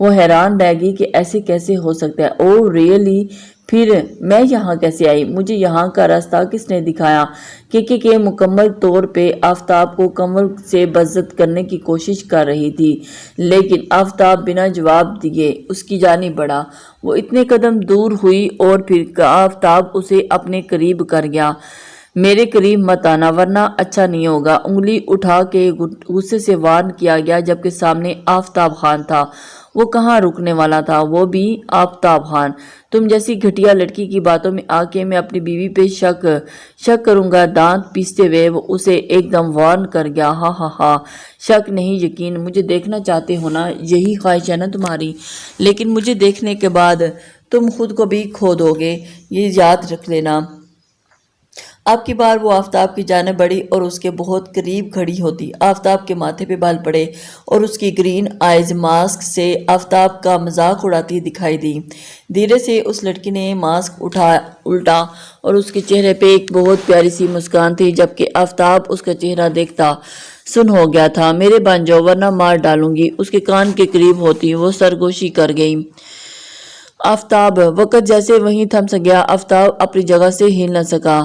وہ حیران رہ گئی کہ ایسے کیسے ہو سکتا ہے۔ او ریئلی، پھر میں یہاں کیسے آئی؟ مجھے یہاں کا راستہ کس نے دکھایا؟ کے مکمل طور پہ آفتاب کو کنول سے بزد کرنے کی کوشش کر رہی تھی، لیکن آفتاب بنا جواب دیے اس کی جانب بڑھا۔ وہ اتنے قدم دور ہوئی اور پھر آفتاب اسے اپنے قریب کر گیا۔ میرے قریب مت آنا ورنہ اچھا نہیں ہوگا، انگلی اٹھا کے غصے سے وارن کیا گیا، جبکہ سامنے آفتاب خان تھا۔ وہ کہاں رکنے والا تھا، وہ بھی آفتاب خان۔ تم جیسی گھٹیا لڑکی کی باتوں میں آ کے میں اپنی بیوی پہ شک کروں گا؟ دانت پیستے ہوئے وہ اسے ایک دم وارن کر گیا۔ ہاں ہاں ہاں، شک نہیں یقین، مجھے دیکھنا چاہتے ہو نا، یہی خواہش ہے نا تمہاری، لیکن مجھے دیکھنے کے بعد تم خود کو بھی کھو دو گے، یہ یاد رکھ لینا۔ اب کی بار وہ آفتاب کی جانب بڑھی اور اس کے بہت قریب کھڑی ہوتی۔ آفتاب کے ماتھے پہ بال پڑے اور اس کی گرین آئیز ماسک سے آفتاب کا مذاق اڑاتی دکھائی دی۔ دھیرے سے اس لڑکی نے ماسک الٹا اور اس کے چہرے پہ ایک بہت پیاری سی مسکان تھی، جبکہ آفتاب اس کا چہرہ دیکھتا سن ہو گیا تھا۔ میرے بن جاؤ ورنہ مار ڈالوں گی، اس کے کان کے قریب ہوتی وہ سرگوشی کر گئی۔ آفتاب، وقت جیسے وہیں تھم سا گیا۔ آفتاب اپنی جگہ سے ہل نہ سکا۔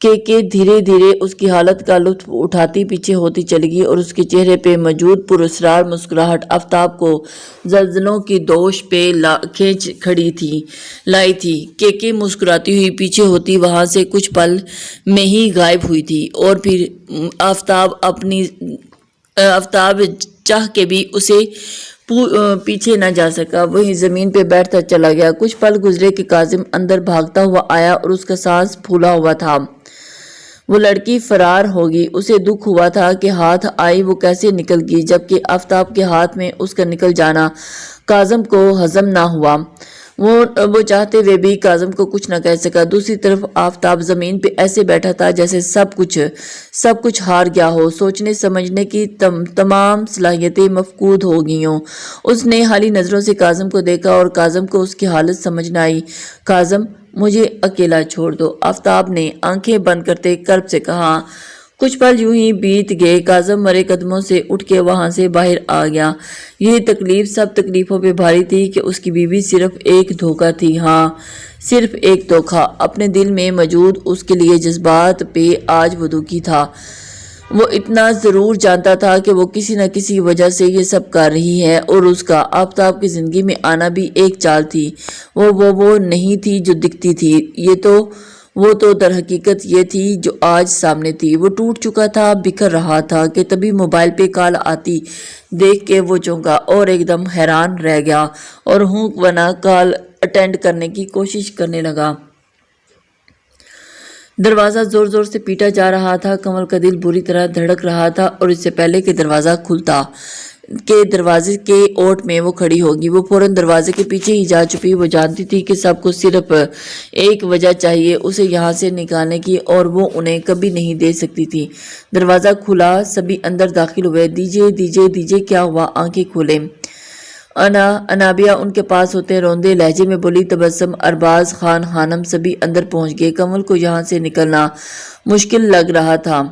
کہ دھیرے دھیرے اس کی حالت کا لطف اٹھاتی پیچھے ہوتی چلی گئی اور اس کے چہرے پہ موجود پراسرار مسکراہٹ آفتاب کو زلزلوں کی دوش پہ کھینچ لائی تھی۔ کہ مسکراتی ہوئی پیچھے ہوتی وہاں سے کچھ پل میں ہی غائب ہوئی تھی، اور پھر آفتاب چاہ کے بھی اسے پیچھے نہ جا سکا، وہی زمین پہ بیٹھتا چلا گیا۔ کچھ پل گزرے کہ کاظم اندر بھاگتا ہوا آیا اور اس کا سانس پھولا ہوا تھا۔ وہ لڑکی فرار ہوگی، اسے دکھ ہوا تھا کہ ہاتھ آئی وہ کیسے نکل گئی، جبکہ آفتاب کے ہاتھ میں اس کا نکل جانا کاظم کو ہضم نہ ہوا۔ وہ چاہتے ہوئے بھی کاظم کو کچھ نہ کہہ سکا۔ دوسری طرف آفتاب زمین پہ ایسے بیٹھا تھا جیسے سب کچھ ہار گیا ہو، سوچنے سمجھنے کی تمام صلاحیتیں مفقود ہو گئی ہوں۔ اس نے حالی نظروں سے کاظم کو دیکھا اور کاظم کو اس کی حالت سمجھ نہ آئی۔ کاظم، مجھے اکیلا چھوڑ دو، آفتاب نے آنکھیں بند کرتے کرب سے کہا۔ کچھ پل یوں ہی بیت گئے۔ کاظم مرے قدموں سے اٹھ کے وہاں سے باہر آ گیا۔ یہ تکلیف سب تکلیفوں پہ بھاری تھی کہ اس کی بیوی صرف ایک دھوکہ تھی، ہاں صرف ایک دھوکہ۔ اپنے دل میں موجود اس کے لیے جذبات پہ آج وہ دکھی تھا۔ وہ اتنا ضرور جانتا تھا کہ وہ کسی نہ کسی وجہ سے یہ سب کر رہی ہے، اور اس کا آفتاب کی زندگی میں آنا بھی ایک چال تھی۔ وہ نہیں تھی جو دکھتی تھی، وہ تو در حقیقت یہ تھی جو آج سامنے تھی۔ وہ ٹوٹ چکا تھا، بکھر رہا تھا کہ تبھی موبائل پہ کال آتی دیکھ کے وہ چونکا اور ایک دم حیران رہ گیا اور ہونک بنا کال اٹینڈ کرنے کی کوشش کرنے لگا۔ دروازہ زور زور سے پیٹا جا رہا تھا۔ کنول کا دل بری طرح دھڑک رہا تھا، اور اس سے پہلے کہ دروازہ کھلتا کہ دروازے کے اوٹ میں وہ کھڑی ہوگی، وہ فوراً دروازے کے پیچھے ہی جا چھپی۔ وہ جانتی تھی کہ سب کو صرف ایک وجہ چاہیے اسے یہاں سے نکالنے کی، اور وہ انہیں کبھی نہیں دے سکتی تھی۔ دروازہ کھلا، سبھی اندر داخل ہوئے۔ دیجیے کیا ہوا؟ آنکھیں کھولے انابیہ ان کے پاس ہوتے روندے لہجے میں بولی۔ تبسم، ارباز خان خانم سبھی اندر پہنچ گئے۔ کنول کو یہاں سے نکلنا مشکل لگ رہا تھا۔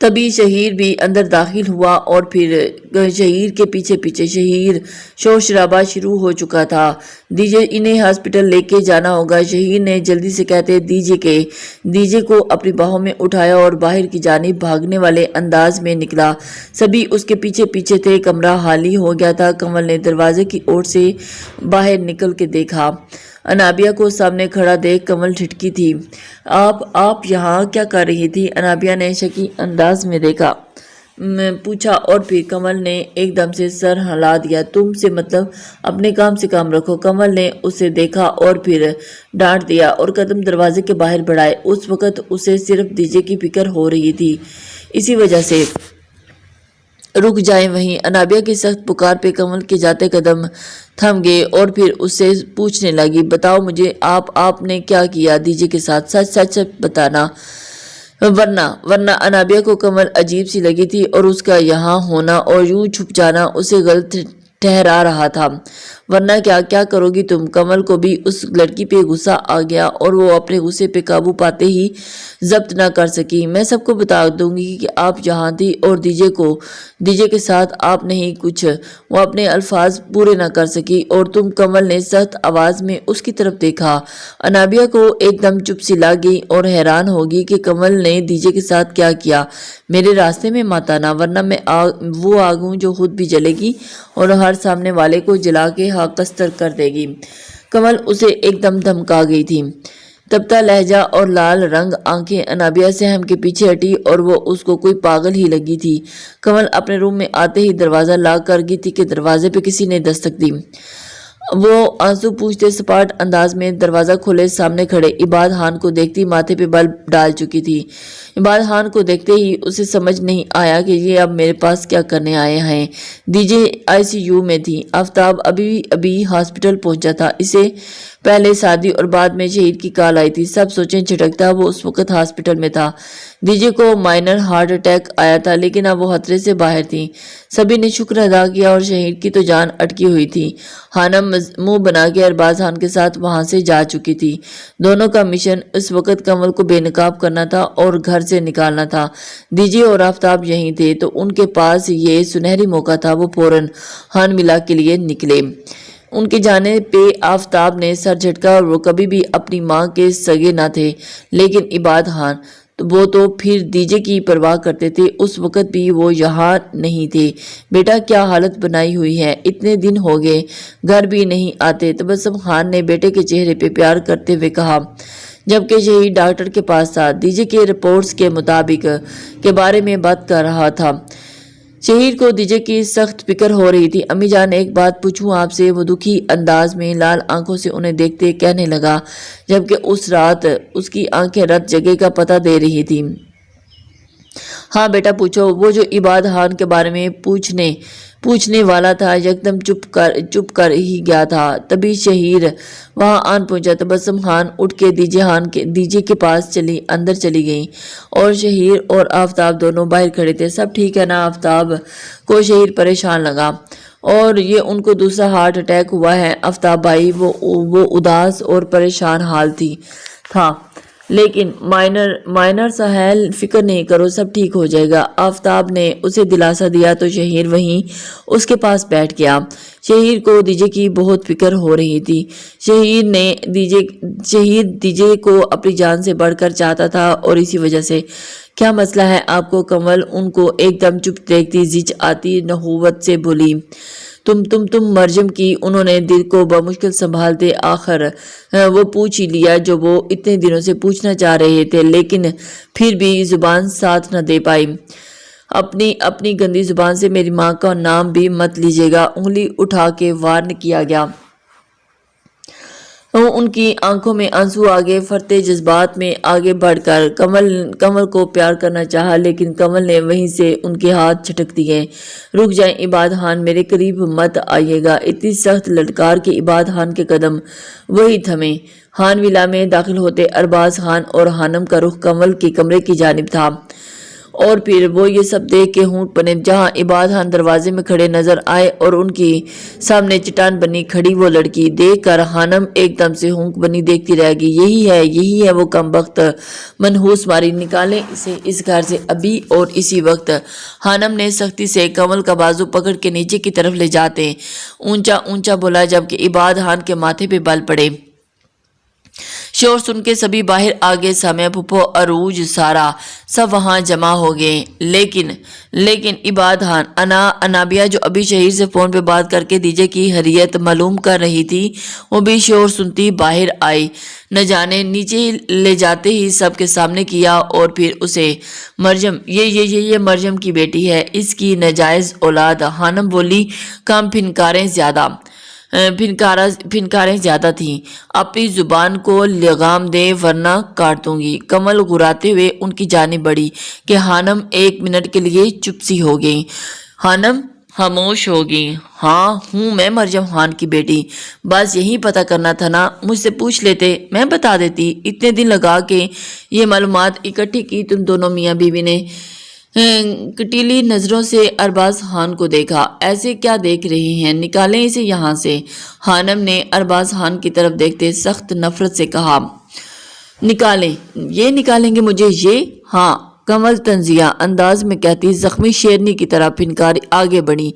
تبھی شہیر بھی اندر داخل ہوا، اور پھر شہیر کے پیچھے شہیر شور شرابہ شروع ہو چکا تھا۔ دیجیے، انہیں ہاسپٹل لے کے جانا ہوگا، شہیر نے جلدی سے کہتے دیجیے کو اپنی باہوں میں اٹھایا اور باہر کی جانب بھاگنے والے انداز میں نکلا۔ سبھی اس کے پیچھے تھے۔ کمرہ خالی ہو گیا تھا۔ کنول نے دروازے کی اوٹ سے باہر نکل کے دیکھا۔ انابیہ کو سامنے کھڑا دیکھ کنول ٹھٹکی تھی۔ آپ یہاں کیا کر رہی تھی؟ انابیہ نے شکی انداز میں پوچھا، اور پھر کنول نے ایک دم سے سر ہلا دیا۔ تم سے مطلب؟ اپنے کام سے کام رکھو۔ کنول نے اسے دیکھا اور پھر ڈانٹ دیا اور قدم دروازے کے باہر بڑھائے۔ اس وقت اسے صرف دیجے کی فکر ہو رہی تھی، اسی وجہ سے رک جائیں وہیں۔ انابیہ کی سخت پکار پہ کنول کے جاتے قدم تھم گئے، اور پھر اس سے پوچھنے لگی، بتاؤ مجھے، آپ نے کیا کیا دیجے کے ساتھ؟ سچ بتانا، ورنہ انابیہ کو کنول عجیب سی لگی تھی، اور اس کا یہاں ہونا اور یوں چھپ جانا اسے غلط ٹھہرا رہا تھا۔ ورنہ کیا کرو گی تم؟ کمل کو بھی اس لڑکی پہ غصہ آ گیا اور وہ اپنے غصے پہ قابو پاتے ہی ضبط نہ کر سکی۔ میں سب کو بتا دوں گی کہ آپ جہاں تھی اور دیجے کے ساتھ آپ نہیں کچھ۔ وہ اپنے الفاظ پورے نہ کر سکی اور تم۔ کمل نے سخت آواز میں اس کی طرف دیکھا۔ انابیہ کو ایک دم چپ سی لگ گئی اور حیران ہوگی کہ کمل نے دیجے کے ساتھ کیا کیا۔ میرے راستے میں مت آنا ورنہ میں وہ آگ ہوں جو خود بھی جلے گی اور ہر سامنے والے کو جلا کے خاکستر کر دے گی۔ کمل اسے ایک دم دھمکا گئی تھی۔ تبتا لہجہ اور لال رنگ آنکھیں انابیہ سہم کے پیچھے ہٹی اور وہ اس کو کوئی پاگل ہی لگی تھی۔ کمل اپنے روم میں آتے ہی دروازہ لاک کر گئی تھی کہ دروازے پہ کسی نے دستک دی۔ وہ آنسو پوچھتے سپاٹ انداز میں دروازہ کھولے سامنے کھڑے عباد خان کو دیکھتی ماتھے پہ بل ڈال چکی تھی۔ عباد خان کو دیکھتے ہی اسے سمجھ نہیں آیا کہ یہ اب میرے پاس کیا کرنے آئے ہیں۔ دیجے ICU میں تھی۔ آفتاب ابھی ہاسپٹل پہنچا تھا۔ اسے پہلے سعدی اور بعد میں شہید کی کال آئی تھی۔ سب سوچیں جھٹکتا وہ اس وقت ہاسپٹل میں تھا۔ دیجے کو مائنر ہارٹ اٹیک آیا تھا لیکن اب وہ خطرے سے باہر تھی۔ سبھی نے شکر ادا کیا اور شہید کی تو جان اٹکی ہوئی تھی۔ خانم منہ بنا کے ارباز خان کے ساتھ وہاں سے جا چکی تھی۔ دونوں کا مشن اس وقت کمل کو بے نقاب کرنا تھا اور گھر سے نکالنا تھا۔ دیجے اور آفتاب یہیں تھے تو ان کے پاس یہ سنہری موقع تھا۔ وہ فوراً خان ملا کے لیے نکلے۔ ان کے جانے پہ آفتاب نے سر جھٹکا اور وہ کبھی بھی اپنی ماں کے سگے نہ تھے لیکن عباد خان وہ تو پھر دیجے کی پرواہ کرتے تھے۔ اس وقت بھی وہ یہاں نہیں تھے۔ بیٹا کیا حالت بنائی ہوئی ہے؟ اتنے دن ہو گئے گھر بھی نہیں آتے۔ تبسم خان نے بیٹے کے چہرے پہ پیار کرتے ہوئے کہا جبکہ شہید ڈاکٹر کے پاس تھا۔ دیجے کے رپورٹس کے مطابق کے بارے میں بات کر رہا تھا۔ شہید کو دیجے کی سخت فکر ہو رہی تھی۔ امی جان ایک بات پوچھوں آپ سے؟ وہ دکھی انداز میں لال آنکھوں سے انہیں دیکھتے کہنے لگا جبکہ اس رات اس کی آنکھیں رت جگہ کا پتہ دے رہی تھی۔ ہاں بیٹا پوچھو۔ وہ جو عباد خان کے بارے میں پوچھنے والا تھا یکدم چپ کر ہی گیا تھا۔ تبھی شہید وہاں آن پہنچا۔ تبسم خان اٹھ کے دیجے کے پاس اندر چلی گئیں اور شہید اور آفتاب دونوں باہر کھڑے تھے۔ سب ٹھیک ہے نا؟ آفتاب کو شہید پریشان لگا۔ اور یہ ان کو دوسرا ہارٹ اٹیک ہوا ہے آفتاب بھائی؟ وہ اداس اور پریشان حال تھا۔ لیکن مائنر سہیل فکر نہیں کرو سب ٹھیک ہو جائے گا۔ آفتاب نے اسے دلاسا دیا تو شہید وہیں اس کے پاس بیٹھ گیا۔ شہید کو دیجے کی بہت فکر ہو رہی تھی۔ شہید دیجے کو اپنی جان سے بڑھ کر چاہتا تھا اور اسی وجہ سے۔ کیا مسئلہ ہے آپ کو؟ کمل ان کو ایک دم چپ دیکھتی زچ آتی نحوت سے بولی تم مرجم کی۔ انہوں نے دل کو بمشکل سنبھالتے آخر وہ پوچھ ہی لیا جو وہ اتنے دنوں سے پوچھنا چاہ رہے تھے لیکن پھر بھی زبان ساتھ نہ دے پائی۔ اپنی گندی زبان سے میری ماں کا نام بھی مت لیجیے گا۔ انگلی اٹھا کے وارن کیا گیا۔ ان کی آنکھوں میں آنسو آگے پھرتے جذبات میں آگے بڑھ کر کمل کو پیار کرنا چاہا لیکن کمل نے وہیں سے ان کے ہاتھ جھٹک دیے۔ رک جائیں عباد خان میرے قریب مت آئیے گا۔ اتنی سخت للکار کے عباد خان کے قدم وہی تھمے۔ خان ولا میں داخل ہوتے ارباز خان اور خانم کا رخ کمل کے کمرے کی جانب تھا اور پھر وہ یہ سب دیکھ کے ہونٹ پنے جہاں عباد خان دروازے میں کھڑے نظر آئے اور ان کی سامنے چٹان بنی کھڑی وہ لڑکی دیکھ کر خانم ایک دم سے ہونک بنی دیکھتی رہ گئی۔ یہی ہے وہ کمبخت منحوس ماری، نکالیں اسے اس گھر سے ابھی اور اسی وقت۔ خانم نے سختی سے کمل کا بازو پکڑ کے نیچے کی طرف لے جاتے اونچا بولا جبکہ عباد خان کے ماتھے پہ بل پڑے۔ شور سن کے سبھی باہر آگے سامع پھپھو عروج سارا سب وہاں جمع ہو گئے لیکن عباد خان انابیہ جو ابھی شہید سے فون پہ بات کر کے دیجے کی حریت معلوم کر رہی تھی وہ بھی شور سنتی باہر آئی۔ نہ جانے نیچے لے جاتے ہی سب کے سامنے کیا اور پھر اسے مرجم یہ مرجم کی بیٹی ہے اس کی ناجائز اولاد۔ خانم بولی کم پھنکاریں زیادہ تھیں۔ اپنی زبان کو لگام دے ورنہ کاٹ دوں گی۔ کمل غراتے ہوئے ان کی جانب بڑھی کہ خانم ایک منٹ کے لیے چپ سی ہو گئی۔ خانم خاموش ہو گئی۔ ہاں ہوں میں مرجم خان کی بیٹی۔ بس یہی پتہ کرنا تھا نا؟ مجھ سے پوچھ لیتے میں بتا دیتی۔ اتنے دن لگا کے یہ معلومات اکٹھی کی تم دونوں میاں بیوی نے کٹیلی نظروں سے ارباز خان کو دیکھا۔ ایسے کیا دیکھ رہے ہیں، نکالیں اسے یہاں سے۔ خانم نے ارباز خان کی طرف دیکھتے سخت نفرت سے کہا۔ نکالیں؟ یہ نکالیں گے مجھے یہ؟ ہاں، کنول طنزیہ انداز میں کہتی زخمی شیرنی کی طرح پھنکاری آگے بڑھی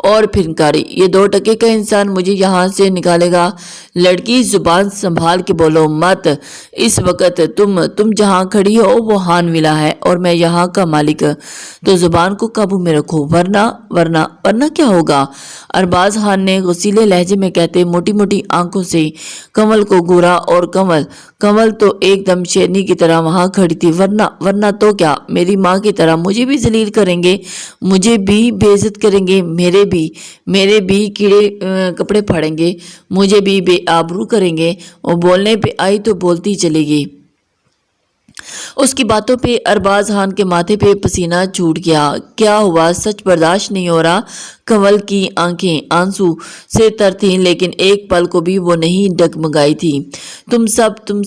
اور پھنکاری۔ یہ 2 ٹکے کا انسان مجھے یہاں سے نکالے گا؟ لڑکی زبان سنبھال کے بولو مت۔ اس وقت تم جہاں کھڑی ہو وہ خان ولا ہے اور میں یہاں کا مالک، تو زبان کو قابو میں رکھو ورنہ کیا ہوگا؟ ارباز خان نے غصیلے لہجے میں کہتے موٹی موٹی آنکھوں سے کنول کو گورا، اور کنول تو ایک دم شیرنی کی طرح وہاں کھڑی تھی۔ ورنہ تو کیا؟ میری ماں کی طرح مجھے بھی ذلیل کریں گے، مجھے بھی بے عزت کریں گے، میرے بھی کیڑے کپڑے پھاڑیں گے، مجھے بھی بے آبرو کریں گے۔ وہ بولنے پہ آئی تو بولتی چلے گی۔ اس کی باتوں پہ ارباز خان کے ماتھے پہ پسینہ چھوٹ گیا۔ کیا ہوا؟ سچ برداشت نہیں ہو رہا؟ کنول کی آنکھیں آنسو سے تر تھیں، لیکن ایک پل کو بھی وہ نہیں ڈگمگائی تھی۔ تم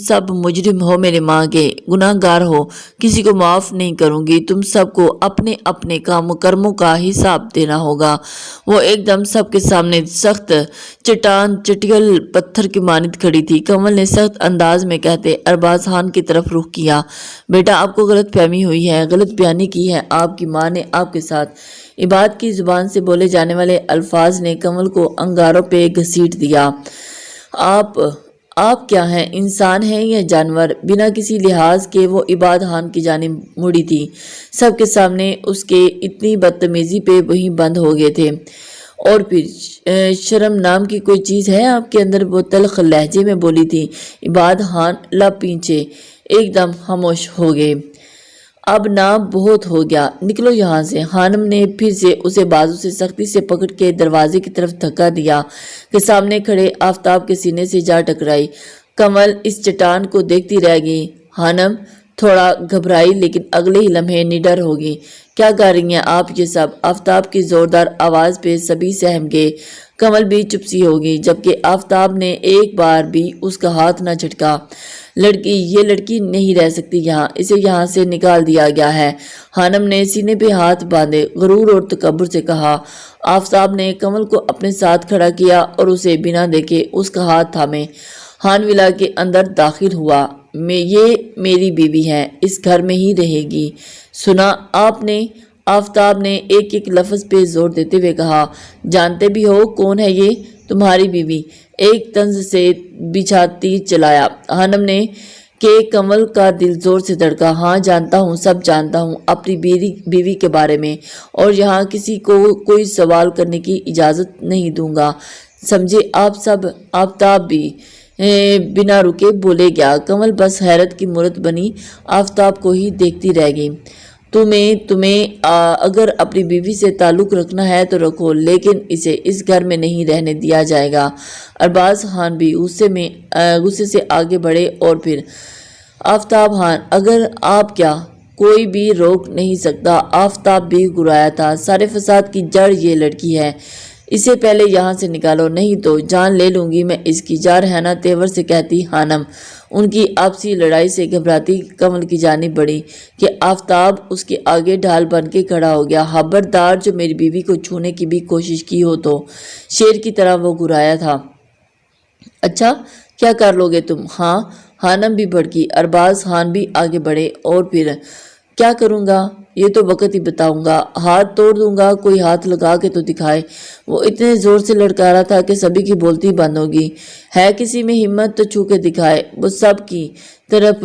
سب مجرم ہو، میرے ماں کے گناہ گار ہو، کسی کو معاف نہیں کروں گی۔ تم سب کو اپنے اپنے کرموں کا حساب دینا ہوگا۔ وہ ایک دم سب کے سامنے سخت چٹان چٹیل پتھر کی مانند کھڑی تھی۔ کنول نے سخت انداز میں کہتے ارباز خان کی طرف رخ کیا۔ بیٹا، آپ کو غلط فہمی ہوئی ہے، غلط بیانی کی ہے آپ کی ماں نے آپ کے ساتھ۔ عباد کی زبان سے بولے جانے والے الفاظ نے کنول کو انگاروں پہ گھسیٹ دیا۔ آپ کیا ہیں، انسان ہیں یا جانور؟ بنا کسی لحاظ کے وہ عباد خان کی جانب مڑی تھی۔ سب کے سامنے اس کے اتنی بدتمیزی پہ وہیں بند ہو گئے تھے۔ اور پھر شرم نام کی کوئی چیز ہے آپ کے اندر؟ وہ تلخ لہجے میں بولی تھی۔ عباد خان لب پیچھے ایک دم خاموش ہو گئے۔ اب نا بہت ہو گیا، نکلو یہاں سے۔ خانم نے پھر سے اسے بازو سے سختی سے پکڑ کے دروازے کی طرف دھکا دیا کہ سامنے کھڑے آفتاب کے سینے سے جا ٹکرائی۔ کنول اس چٹان کو دیکھتی رہ گئی۔ خانم تھوڑا گھبرائی لیکن اگلے ہی لمحے نڈر ہوگی۔ کیا کر رہی ہیں آپ یہ سب؟ آفتاب کی زوردار آواز پہ سبھی سہم گئے۔ کنول بھی چپ سی ہوگی، جبکہ آفتاب نے ایک بار بھی اس کا ہاتھ نہ جھٹکا۔ یہ لڑکی نہیں رہ سکتی یہاں، اسے یہاں سے نکال دیا گیا ہے۔ خانم نے سینے پہ ہاتھ باندھے غرور اور تکبر سے کہا۔ آفتاب نے کنول کو اپنے ساتھ کھڑا کیا اور اسے بنا دیکھے اس کا ہاتھ تھامے خان ولا کے اندر داخل ہوا۔ یہ میری بیوی ہے، اس گھر میں ہی رہے گی، سنا آپ نے؟ آفتاب نے ایک ایک لفظ پہ زور دیتے ہوئے کہا۔ جانتے بھی ہو کون ہے یہ تمہاری بیوی؟ ایک طنز سے بچھاتی چلایا خانم نے کہ کنول کا دل زور سے دھڑکا۔ ہاں جانتا ہوں، سب جانتا ہوں اپنی بیوی کے بارے میں، اور یہاں کسی کو کوئی سوال کرنے کی اجازت نہیں دوں گا، سمجھے آپ سب؟ آفتاب بھی بنا رکے بولے گیا۔ کنول بس حیرت کی مورت بنی آفتاب کو ہی دیکھتی رہ گئی۔ تمہیں اگر اپنی بیوی سے تعلق رکھنا ہے تو رکھو، لیکن اسے اس گھر میں نہیں رہنے دیا جائے گا۔ ارباز خان بھی غصے سے آگے بڑھے اور پھر آفتاب خان، اگر آپ کیا کوئی بھی روک نہیں سکتا۔ آفتاب بھی گرایا تھا۔ سارے فساد کی جڑ یہ لڑکی ہے، اسے پہلے یہاں سے نکالو، نہیں تو جان لے لوں گی میں اس کی۔ جارحانہ تیور سے کہتی خانم ان کی آپسی لڑائی سے گھبراتی کنول کی جانب بڑھی کہ آفتاب اس کے آگے ڈھال بن کے کھڑا ہو گیا۔ خبردار جو میری بیوی کو چھونے کی بھی کوشش کی ہو تو۔ شیر کی طرح وہ گرایا تھا۔ اچھا کیا کر لو گے تم؟ ہاں، خانم بھی بھڑکی۔ ارباز خان بھی آگے بڑھے اور پھر کیا کروں گا یہ تو وقت ہی بتاؤں گا، ہاتھ توڑ دوں گا، کوئی ہاتھ لگا کے تو دکھائے۔ وہ اتنے زور سے لڑکا رہا تھا کہ سبھی کی بولتی بند ہوگی۔ ہے کسی میں ہمت تو چھو کے دکھائے۔ وہ سب کی طرف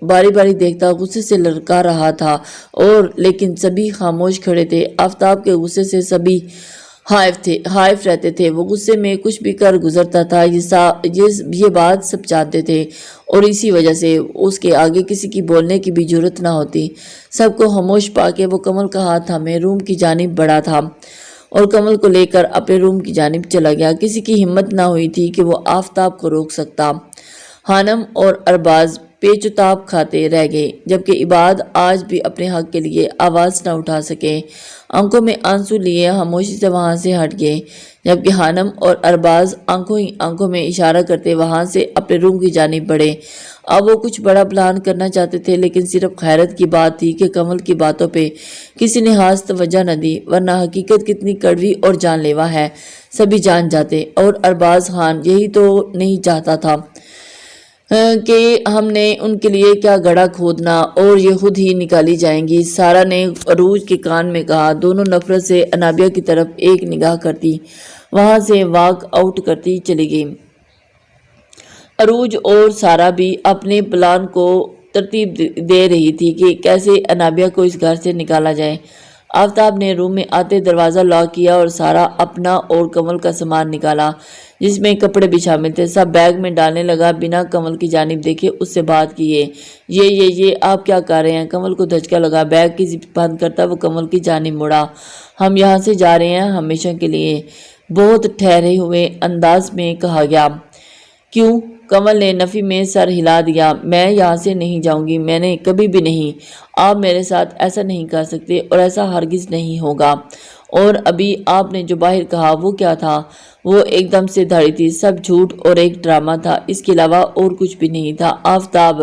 باری باری دیکھتا غصے سے لڑکا رہا تھا، اور لیکن سبھی خاموش کھڑے تھے۔ آفتاب کے غصے سے سبھی خائف رہتے تھے۔ وہ غصے میں کچھ بھی کر گزرتا تھا، یہ بات سب جانتے تھے، اور اسی وجہ سے اس کے آگے کسی کی بولنے کی بھی جرت نہ ہوتی۔ سب کو خاموش پا کے وہ کنول کا ہاتھ تھامے روم کی جانب بڑھا تھا اور کنول کو لے کر اپنے روم کی جانب چلا گیا۔ کسی کی ہمت نہ ہوئی تھی کہ وہ آفتاب کو روک سکتا۔ خانم اور ارباز پیچتاب کھاتے رہ گئے، جبکہ عباد آج بھی اپنے حق کے لیے آواز نہ اٹھا سکے۔ آنکھوں میں آنسو لیے خاموشی سے وہاں سے ہٹ گئے، جبکہ حانم اور ارباز آنکھوں ہی آنکھوں میں اشارہ کرتے وہاں سے اپنے روم کی جانب بڑھے۔ اب وہ کچھ بڑا پلان کرنا چاہتے تھے، لیکن صرف خیرت کی بات تھی کہ کمل کی باتوں پہ کسی نے خاص توجہ نہ دی، ورنہ حقیقت کتنی کڑوی اور جان لیوا ہے سبھی جان جاتے، اور ارباز خان یہی تو نہیں چاہتا تھا کہ ہم نے ان کے لیے کیا گڑھا کھودنا اور یہ خود ہی نکالی جائیں گی۔ سارا نے عروج کے کان میں کہا۔ دونوں نفرت سے انابیہ کی طرف ایک نگاہ کرتی وہاں سے واک آؤٹ کرتی چلی گئی۔ عروج اور سارا بھی اپنے پلان کو ترتیب دے رہی تھی کہ کیسے انابیہ کو اس گھر سے نکالا جائے۔ آفتاب نے روم میں آتے دروازہ لاک کیا اور سارا اپنا اور کمل کا سامان نکالا، جس میں کپڑے بھی شامل تھے، سب بیگ میں ڈالنے لگا بنا کمل کی جانب دیکھے اس سے بات کیے۔ یہ آپ کیا کر رہے ہیں؟ کمل کو دھچکا لگا، بیگ کی زپ بند کرتا وہ کمل کی جانب مڑا۔ ہم یہاں سے جا رہے ہیں ہمیشہ کے لیے، بہت ٹھہرے ہوئے انداز میں کہا گیا۔ کیوں؟ کمل نے نفی میں سر ہلا دیا۔ میں یہاں سے نہیں جاؤں گی، میں نے کبھی بھی نہیں۔ آپ میرے ساتھ ایسا نہیں کر سکتے اور ایسا ہرگز نہیں ہوگا۔ اور ابھی آپ نے جو باہر کہا وہ کیا تھا؟ وہ ایک دم سے دھڑی تھی، سب جھوٹ اور ایک ڈرامہ تھا، اس کے علاوہ اور کچھ بھی نہیں تھا۔ آفتاب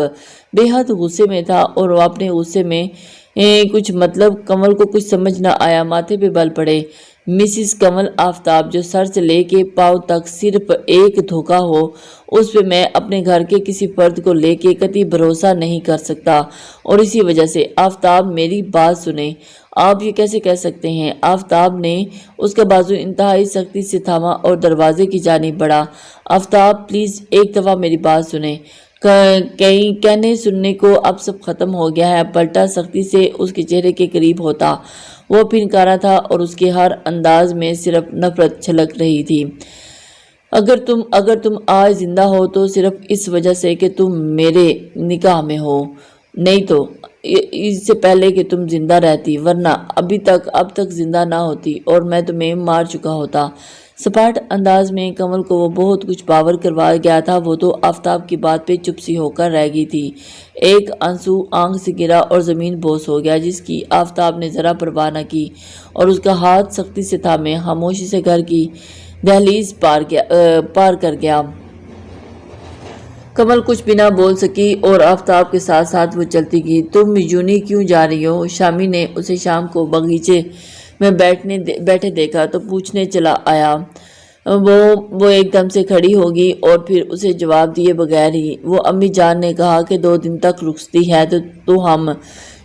بے حد غصے میں تھا اور وہ اپنے غصے میں کچھ مطلب کمل کو کچھ سمجھ نہ آیا، ماتھے پہ بل پڑے۔ مسز کمل آفتاب، جو سر سے لے کے پاؤں تک صرف ایک دھوکہ ہو، اس پہ میں اپنے گھر کے کسی فرد کو لے کے قطعی بھروسہ نہیں کر سکتا، اور اسی وجہ سے آفتاب میری بات سنیں۔ آپ یہ کیسے کہہ سکتے ہیں؟ آفتاب نے اس کا بازو انتہائی سختی سے تھاما اور دروازے کی جانب بڑھا۔ آفتاب پلیز ایک دفعہ میری بات سنیں۔ کہنے سننے کو اب سب ختم ہو گیا ہے، پلٹا سختی سے اس کے چہرے کے قریب ہوتا۔ وہ پھنکارا تھا اور اس کے ہر انداز میں صرف نفرت چھلک رہی تھی۔ اگر تم آج زندہ ہو تو صرف اس وجہ سے کہ تم میرے نکاح میں ہو، نہیں تو اس سے پہلے کہ تم زندہ رہتی، ورنہ اب تک زندہ نہ ہوتی اور میں تمہیں مار چکا ہوتا۔ سپاٹ انداز میں کمل کو وہ بہت کچھ باور کروا گیا تھا، وہ تو آفتاب کی بات پہ چپ سی ہو کر رہ گئی تھی۔ ایک آنسو آنکھ سے گرا اور زمین بوس ہو گیا، جس کی آفتاب نے ذرا پرواہ نہ کی اور اس کا ہاتھ سختی سے تھامے خاموشی سے گھر کی دہلیز پار کر گیا۔ کمل کچھ بھی نہ بول سکی اور آفتاب کے ساتھ ساتھ وہ چلتی گئی۔ تم یونی کیوں جا رہی ہو؟ شامی نے اسے شام کو باغیچے میں بیٹھے دیکھا تو پوچھنے چلا آیا۔ وہ ایک دم سے کھڑی ہوگی اور پھر اسے جواب دیے بغیر ہی، وہ امی جان نے کہا کہ 2 دن تک رخصتی ہے تو ہم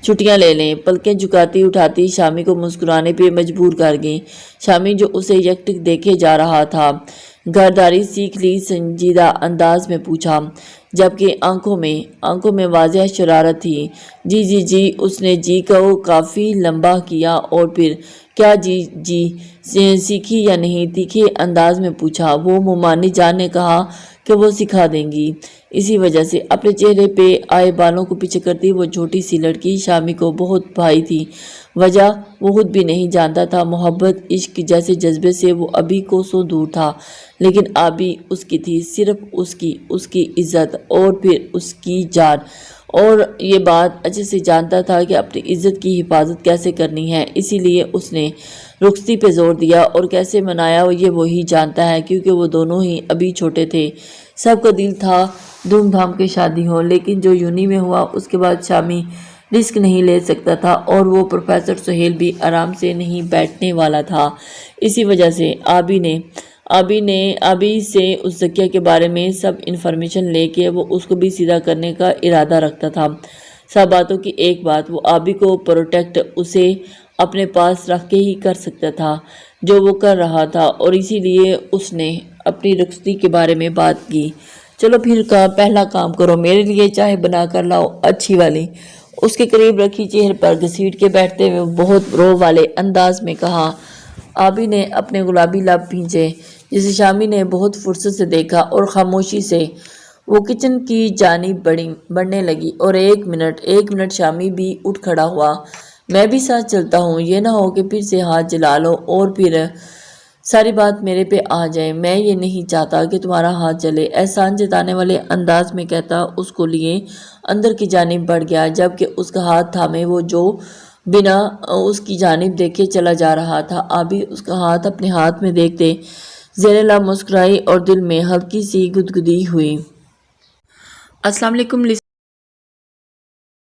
چھٹیاں لے لیں۔ پلکیں جھکاتی اٹھاتی شامی کو مسکرانے پہ مجبور کر گئی۔ شامی جو اسے یکٹک دیکھے جا رہا تھا، گھرداری سیکھ لی سنجیدہ انداز میں پوچھا، جبکہ آنکھوں میں واضح شرارت تھی۔ جی اس نے جی کو کافی لمبا کیا اور پھر کیا جی سیکھی یا نہیں تیکھے انداز میں پوچھا۔ وہ مومانی جان نے کہا کہ وہ سکھا دیں گی۔ اسی وجہ سے اپنے چہرے پہ آئے بالوں کو پیچھے کرتی وہ چھوٹی سی لڑکی شامی کو بہت بھائی تھی۔ وجہ وہ خود بھی نہیں جانتا تھا، محبت عشق جیسے جذبے سے وہ ابھی کوسوں دور تھا، لیکن ابھی اس کی تھی، صرف اس کی عزت اور پھر اس کی جان، اور یہ بات اچھے سے جانتا تھا کہ اپنی عزت کی حفاظت کیسے کرنی ہے۔ اسی لیے اس نے رخصتی پہ زور دیا اور کیسے منایا یہ وہی جانتا ہے، کیونکہ وہ دونوں ہی ابھی چھوٹے تھے۔ سب کا دل تھا دھوم دھام کے شادی ہو، لیکن جو یونی میں ہوا اس کے بعد شامی رسک نہیں لے سکتا تھا اور وہ پروفیسر سہیل بھی آرام سے نہیں بیٹھنے والا تھا۔ اسی وجہ سے آبی سے اس ذکیہ کے بارے میں سب انفارمیشن لے کے وہ اس کو بھی سیدھا کرنے کا ارادہ رکھتا تھا۔ سب باتوں کی ایک بات، وہ آبی کو پروٹیکٹ اسے اپنے پاس رکھ کے ہی کر سکتا تھا جو وہ کر رہا تھا، اور اسی لیے اس نے اپنی رخصتی کے بارے میں بات کی۔ چلو پھر پہلا کام کرو، میرے لیے چائے بنا کر لاؤ، اچھی والی۔ اس کے قریب رکھی چیئر پر گھسیٹ کے بیٹھتے ہوئے بہت رو والے انداز میں کہا۔ آبی نے اپنے گلابی لب بھینچے، جسے شامی نے بہت فرصت سے دیکھا، اور خاموشی سے وہ کچن کی جانب بڑھنے لگی۔ اور ایک منٹ شامی بھی اٹھ کھڑا ہوا۔ میں بھی ساتھ چلتا ہوں، یہ نہ ہو کہ پھر سے ہاتھ جلا لو اور پھر ساری بات میرے پہ آ جائے، میں یہ نہیں چاہتا کہ تمہارا ہاتھ جلے، احسان جتانے والے انداز میں کہتا اس کو لیے اندر کی جانب بڑھ گیا، جبکہ اس کا ہاتھ تھامے وہ جو بنا اس کی جانب دیکھے چلا جا رہا تھا۔ آبی اس کا ہاتھ اپنے ہاتھ میں دیکھتے زیر لب مسکرائی اور دل میں ہلکی سی گدگدی ہوئی۔ السلام علیکم